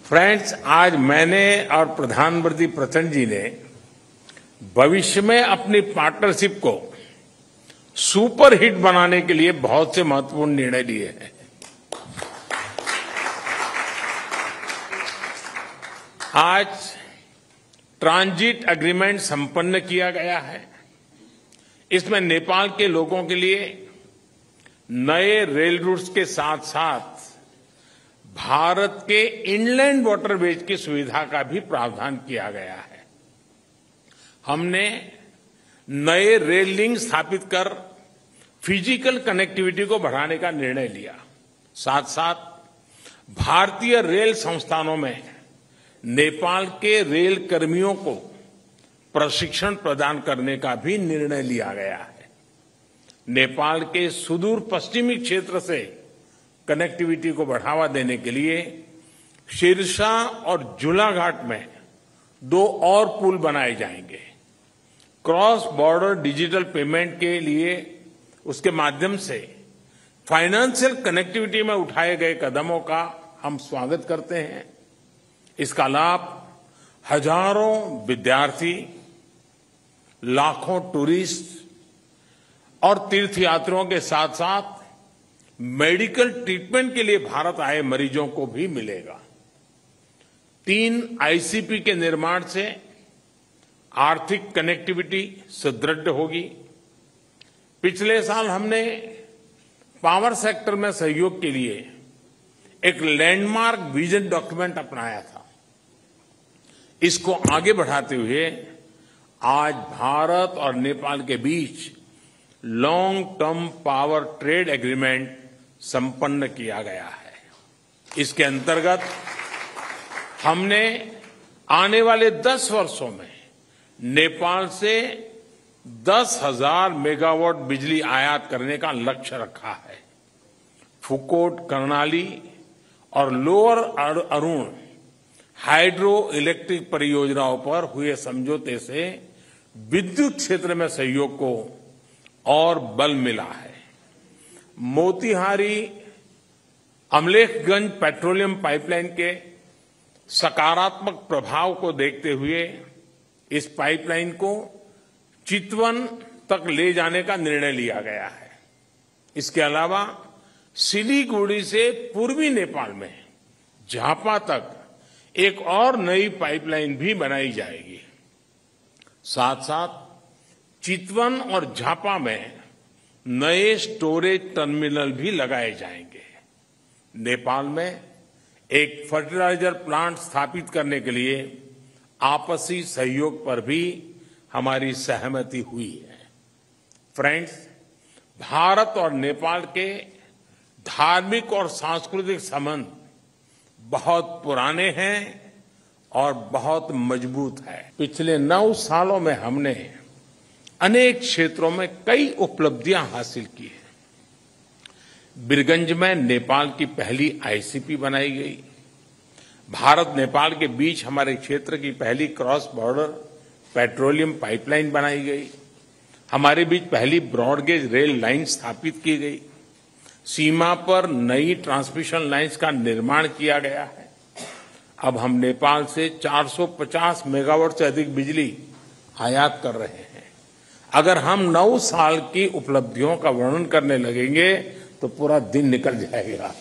Friends, आज मैंने और प्रधानमंत्री प्रचंड जी ने भविष्य में अपनी पार्टनरशिप को सुपर हिट बनाने के लिए बहुत से महत्वपूर्ण निर्णय लिए हैं। आज ट्रांजिट एग्रीमेंट संपन्न किया गया है। इसमें नेपाल के लोगों के लिए नए रेल रूट्स के साथ साथ भारत के इनलैंड वाटरवेज की सुविधा का भी प्रावधान किया गया है। हमने नए रेल लिंक स्थापित कर फिजिकल कनेक्टिविटी को बढ़ाने का निर्णय लिया। साथ साथ भारतीय रेल संस्थानों में नेपाल के रेल कर्मियों को प्रशिक्षण प्रदान करने का भी निर्णय लिया गया है। नेपाल के सुदूर पश्चिमी क्षेत्र से कनेक्टिविटी को बढ़ावा देने के लिए सिरसा और झूलाघाट में 2 और पुल बनाए जाएंगे। क्रॉस बॉर्डर डिजिटल पेमेंट के लिए उसके माध्यम से फाइनेंशियल कनेक्टिविटी में उठाए गए कदमों का हम स्वागत करते हैं। इसका लाभ हजारों विद्यार्थी, लाखों टूरिस्ट और तीर्थयात्रियों के साथ साथ मेडिकल ट्रीटमेंट के लिए भारत आए मरीजों को भी मिलेगा। 3 आईसीपी के निर्माण से आर्थिक कनेक्टिविटी सुदृढ़ होगी। पिछले साल हमने पावर सेक्टर में सहयोग के लिए एक लैंडमार्क विजन डॉक्यूमेंट अपनाया था। इसको आगे बढ़ाते हुए आज भारत और नेपाल के बीच long term power trade agreement संपन्न किया गया है। इसके अंतर्गत हमने आने वाले 10 वर्षों में नेपाल से 10,000 मेगावाट बिजली आयात करने का लक्ष्य रखा है। फुकोट, कर्णाली और लोअर अरुण हाइड्रो इलेक्ट्रिक परियोजनाओं पर हुए समझौते से विद्युत क्षेत्र में सहयोग को और बल मिला है। मोतीहारी अमलेखगंज पेट्रोलियम पाइपलाइन के सकारात्मक प्रभाव को देखते हुए इस पाइपलाइन को चितवन तक ले जाने का निर्णय लिया गया है। इसके अलावा सिलीगुड़ी से पूर्वी नेपाल में झापा तक एक और नई पाइपलाइन भी बनाई जाएगी। साथ साथ चितवन और झापा में नए स्टोरेज टर्मिनल भी लगाए जाएंगे। नेपाल में एक फर्टिलाइजर प्लांट स्थापित करने के लिए आपसी सहयोग पर भी हमारी सहमति हुई है। फ्रेंड्स, भारत और नेपाल के धार्मिक और सांस्कृतिक संबंध बहुत पुराने हैं और बहुत मजबूत है। पिछले 9 सालों में हमने अनेक क्षेत्रों में कई उपलब्धियां हासिल की हैं। बीरगंज में नेपाल की पहली आईसीपी बनाई गई। भारत नेपाल के बीच हमारे क्षेत्र की पहली क्रॉस बॉर्डर पेट्रोलियम पाइपलाइन बनाई गई। हमारे बीच पहली ब्रॉडगेज रेल लाइन स्थापित की गई। सीमा पर नई ट्रांसमिशन लाइन्स का निर्माण किया गया है। अब हम नेपाल से 450 मेगावाट से अधिक बिजली आयात कर रहे हैं। अगर हम 9 साल की उपलब्धियों का वर्णन करने लगेंगे तो पूरा दिन निकल जाएगा।